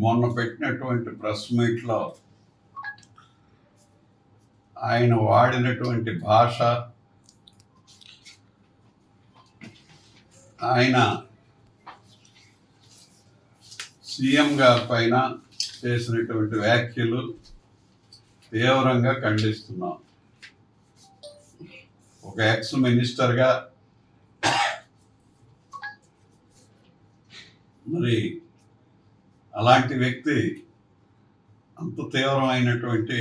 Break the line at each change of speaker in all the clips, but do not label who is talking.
మొన్న పెట్టినటువంటి ప్రెస్ మీట్లో ఆయన వాడినటువంటి భాష, ఆయన సీఎం గారి పైన చేసినటువంటి వ్యాఖ్యలు తీవ్రంగా ఖండిస్తున్నాం. ఒక ఎక్స్ మినిస్టర్గా మరి అలాంటి వ్యక్తి అంత తీవ్రమైనటువంటి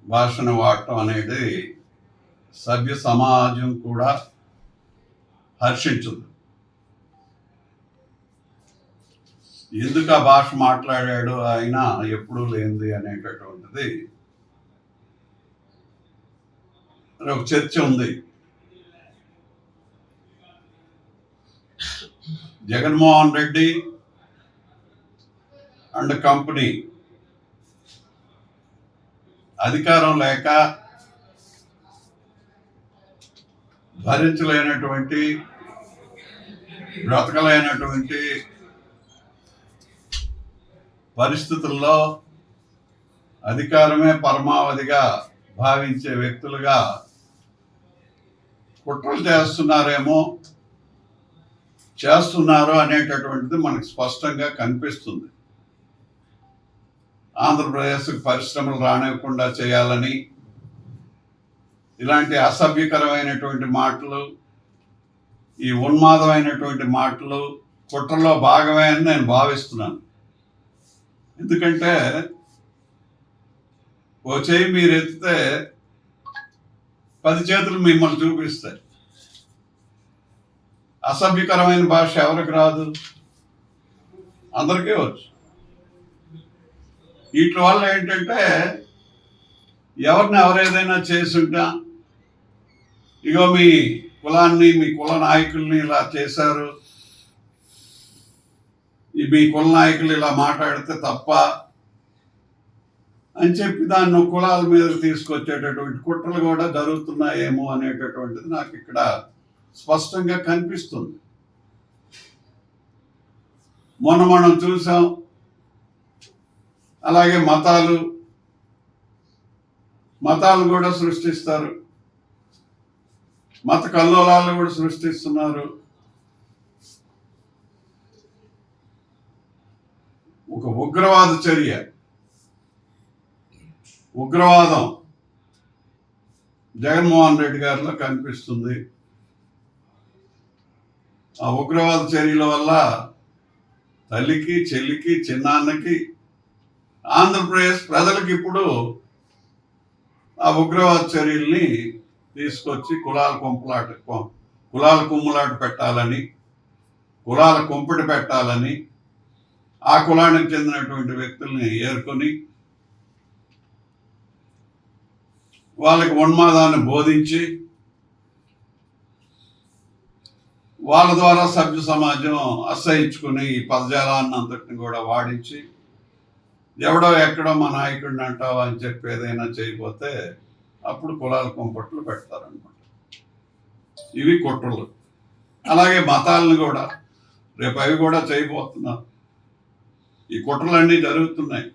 భాషను వాడటం అనేది సభ్య సమాజం కూడా హర్షించదు. ఎందుకు ఆ భాష మాట్లాడాడు ఆయన ఎప్పుడూ లేనిది అనేటటువంటిది ఒక చర్చ ఉంది. జగన్మోహన్ రెడ్డి అండ్ కంపెనీ అధికారం లేక భరించలేనటువంటి, బ్రతకలేనటువంటి పరిస్థితుల్లో అధికారమే పరమావధిగా భావించే వ్యక్తులుగా కుట్రలు చేస్తున్నారు అనేటటువంటిది మనకు స్పష్టంగా కనిపిస్తుంది. ఆంధ్రప్రదేశ్కి పరిశ్రమలు రానివ్వకుండా చేయాలని ఇలాంటి అసభ్యకరమైనటువంటి మాటలు, ఈ ఉన్మాదమైనటువంటి మాటలు కుట్రలో భాగమే అని నేను భావిస్తున్నాను. ఎందుకంటే ఓ చేయి మీరు ఎత్తితే 10 చేతులు మిమ్మల్ని చూపిస్తాయి. అసభ్యకరమైన భాష ఎవరికి రాదు? అందరికీ వచ్చు. వీటి వల్ల ఏంటంటే ఎవరేదైనా చేసుంటా, ఇగో మీ కులాన్ని, మీ కుల నాయకుల్ని ఇలా చేశారు, మీ కుల నాయకులు ఇలా మాట్లాడితే తప్ప అని చెప్పి దాన్ని కులాల మీద తీసుకొచ్చేటటువంటి కుట్రలు కూడా జరుగుతున్నాయేమో అనేటటువంటిది నాకు ఇక్కడ స్పష్టంగా కనిపిస్తుంది. మొన్న మనం చూసాం. అలాగే మతాలు కూడా సృష్టిస్తారు, మత కల్లోలాలు కూడా సృష్టిస్తున్నారు. ఒక ఉగ్రవాద చర్య, ఉగ్రవాదం జగన్మోహన్ రెడ్డి గారిలో కనిపిస్తుంది. ఆ ఉగ్రవాద చర్యల వల్ల తల్లికి, చెల్లికి, చిన్నాన్నకి, ఆంధ్రప్రదేశ్ ప్రజలకు ఇప్పుడు ఆ ఉగ్రవాద చర్యల్ని తీసుకొచ్చి కులాల కుమ్ములాట పెట్టాలని, కులాల కుంపటి పెట్టాలని, ఆ కులానికి చెందినటువంటి వ్యక్తుల్ని ఏరుకొని వాళ్ళకి ఉన్మాదాన్ని బోధించి వాళ్ళ ద్వారా సభ్య సమాజం అసహించుకుని ఈ పదజాలాన్ని అంతటిని కూడా వాడించి ఎవడో ఎక్కడో మా నాయకుడిని అంటావా అని చెప్పి ఏదైనా చేయకపోతే అప్పుడు కులాల కుంపట్లు పెడతారనమాట. ఇవి కుట్రలు. అలాగే మతాలను కూడా రేపు అవి కూడా చేయబోతున్నారు. ఈ కుట్రలన్నీ జరుగుతున్నాయి.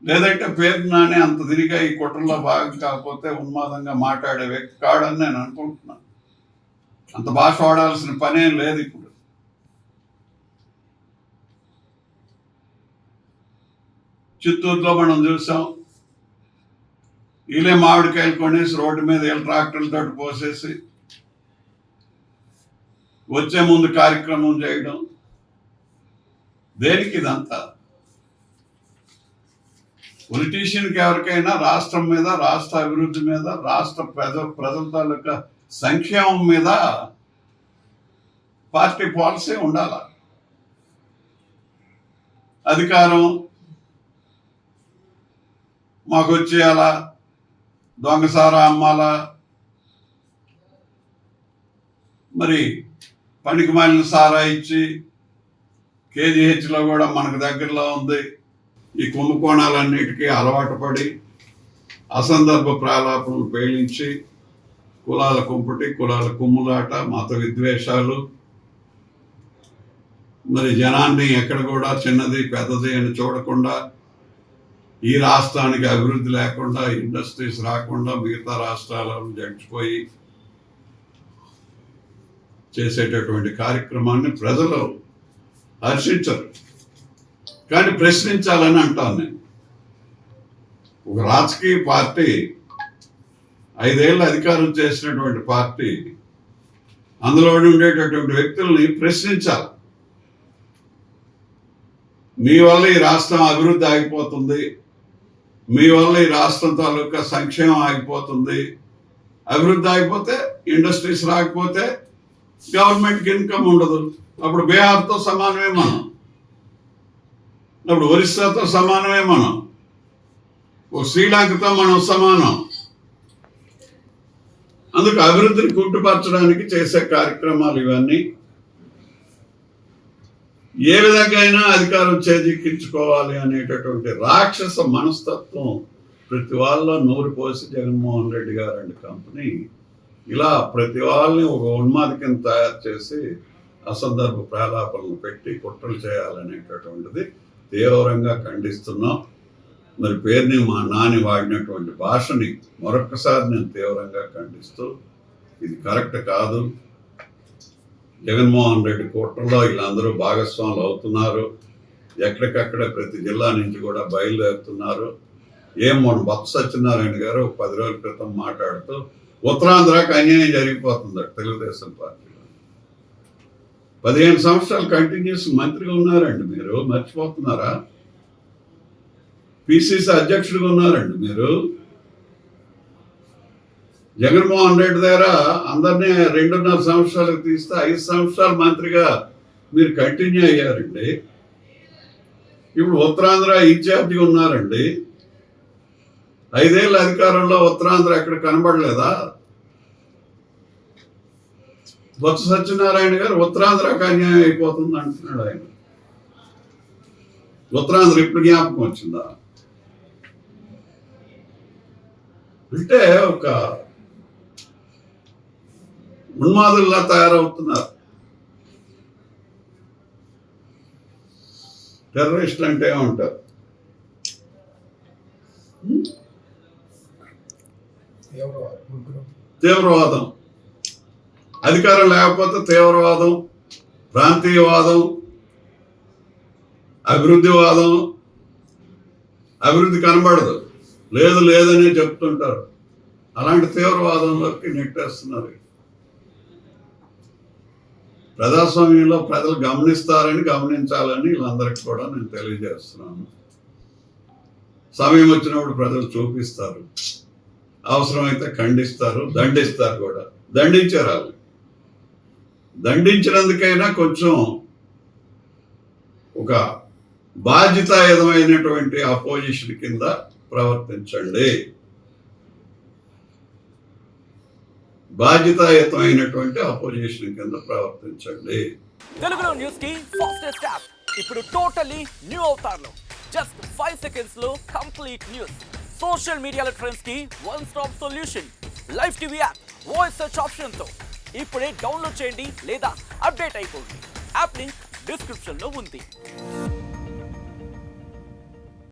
లేదంటే పేరు నాని అంత తిరిగా ఈ కుట్రలో భాగం కాకపోతే ఉన్మాదంగా మాట్లాడే వ్యక్తి కాడని నేను అనుకుంటున్నాను. అంత భాష వాడాల్సిన పనేం లేదు. ఇప్పుడు చిత్తూరులో మనం చూసాం. వీళ్ళే మామిడికాయలు కొనేసి రోడ్డు మీద వీళ్ళ ట్రాక్టర్లతో పోసేసి వచ్చే ముందు కార్యక్రమం చేయడం. దేనికి ఇదంతా? పొలిటీషియన్కి ఎవరికైనా రాష్ట్రం మీద, రాష్ట్ర అభివృద్ధి మీద, రాష్ట్ర ప్రజల తాలూకా సంక్షేమం మీద పార్టీ పాలసీ ఉండాల. అధికారం మాకు వచ్చేయాలా, దొంగసారా అమ్మాలా, మరి పనికి మాలిన సారా ఇచ్చి కేజీహెచ్లో కూడా మనకు దగ్గరలో ఉంది. ఈ కుంభకోణాలన్నిటికీ అలవాటు పడి అసందర్భ ప్రాలాపనలు పేలించి కులాల కుంపటి, కులాల కుమ్ములాట, మత విద్వేషాలు, మరి జనాన్ని ఎక్కడ కూడా చిన్నది పెద్దది అని చూడకుండా, ఈ రాష్ట్రానికి అభివృద్ధి లేకుండా, ఇండస్ట్రీస్ రాకుండా మిగతా రాష్ట్రాలను జడిచిపోయి చేసేటటువంటి కార్యక్రమాన్ని ప్రజలు హర్షించరు. కానీ ప్రశ్నించాలని అంటాను నేను. ఒక రాజకీయ పార్టీ 5 ఏళ్ళు అధికారం చేసినటువంటి పార్టీ అందులో ఉండేటటువంటి వ్యక్తుల్ని ప్రశ్నించాలి. మీ వల్ల ఈ రాష్ట్రం అభివృద్ధి ఆగిపోతుంది, మీ వల్ల ఈ రాష్ట్రం తాలూకా సంక్షేమం ఆగిపోతుంది, అభివృద్ధి ఆగిపోతే ఇండస్ట్రీస్ రాకపోతే గవర్నమెంట్కి ఇన్కమ్ ఉండదు. అప్పుడు బీహార్తో సమానమే మనం, అప్పుడు ఒరిస్సాతో సమానమే మనం, శ్రీలంకతో మనం సమానం. అందుకు అభివృద్ధిని కుంటుపరచడానికి చేసే కార్యక్రమాలు ఇవన్నీ. ఏ విధంగా అయినా అధికారం చేజిక్కించుకోవాలి అనేటటువంటి రాక్షస మనస్తత్వం ప్రతి వాళ్ళలో నూరు పోసి జగన్మోహన్ రెడ్డి గారు అండ్ కంపెనీ ఇలా ప్రతి వాళ్ళని ఒక ఉన్మాది కింద తయారు చేసి అసందర్భ ప్రాలాపనలు పెట్టి కుట్రలు చేయాలనేటటువంటిది తీవ్రంగా ఖండిస్తున్నాం. మరి పేరుని మా నాని వాడినటువంటి భాషని మరొక్కసారి నేను తీవ్రంగా ఖండిస్తూ, ఇది కరెక్ట్ కాదు. జగన్మోహన్ రెడ్డి కుట్రలో వీళ్ళందరూ భాగస్వాములు అవుతున్నారు. ఎక్కడికక్కడ ప్రతి జిల్లా నుంచి కూడా బయలుదేరుతున్నారు. మొన్న బొత్స సత్యనారాయణ గారు 10 రోజుల క్రితం మాట్లాడుతూ ఉత్తరాంధ్రకు అన్యాయం జరిగిపోతుంది తెలుగుదేశం పార్టీలో. 15 సంవత్సరాలు కంటిన్యూస్ మంత్రిగా ఉన్నారండి మీరు, మర్చిపోతున్నారా? పిసిసి అధ్యక్షుడిగా ఉన్నారండి మీరు. జగన్మోహన్ రెడ్డి దగ్గర అందరినీ 2.5 సంవత్సరాలకు తీస్తే 5 సంవత్సరాలు మంత్రిగా మీరు కంటిన్యూ అయ్యారండి. ఇప్పుడు ఉత్తరాంధ్ర ఇన్ఛార్జిగా ఉన్నారండి. 5 ఏళ్ళ అధికారంలో ఉత్తరాంధ్ర ఎక్కడ కనబడలేదా? బొత్స సత్యనారాయణ గారు ఉత్తరాంధ్రకు అన్యాయం అయిపోతుంది అంటున్నాడు ఆయన. ఉత్తరాంధ్ర ఇప్పుడు జ్ఞాపకం వచ్చిందా? అంటే ఒక ఉన్మాదుల్లా తయారవుతున్నారు. టెర్రరిస్టులు అంటే ఏమంటారు? తీవ్రవాదం. అధికారం లేకపోతే తీవ్రవాదం, ప్రాంతీయవాదం, అభివృద్ధివాదం. అభివృద్ధి కనబడదు, లేదు లేదని చెప్తుంటారు. అలాంటి తీవ్రవాదంలోకి నెట్టేస్తున్నారు. ప్రజాస్వామ్యంలో ప్రజలు గమనించాలని వీళ్ళందరికీ కూడా నేను తెలియజేస్తున్నాను. సమయం వచ్చినప్పుడు ప్రజలు చూపిస్తారు, అవసరమైతే ఖండిస్తారు, దండిస్తారు కూడా. దండించారు వాళ్ళు. దండించినందుకైనా కొంచెం ఒక బాధ్యతాయుతమైనటువంటి అపోజిషన్ కింద ప్రవర్తించండి. బాధ్యతాయుతమైనటువంటి అపోజిషన్ కింద ప్రవర్తించండి.
తెలుగులో న్యూస్ కి ఫాస్టెస్ట్ యాప్ ఇప్పుడు టోటల్లీ న్యూ అవతార్లో జస్ట్ 5 సెకండ్స్ లో కంప్లీట్ న్యూస్. సోషల్ మీడియాలో ట్రెండ్స్ కి one stop solution. Live TV app voice search option తో ఇప్పుడే డౌన్లోడ్ చేయండి లేదా అప్డేట్ అయిపోండి. యాప్ లింక్ డిస్క్రిప్షన్ లో ఉంది.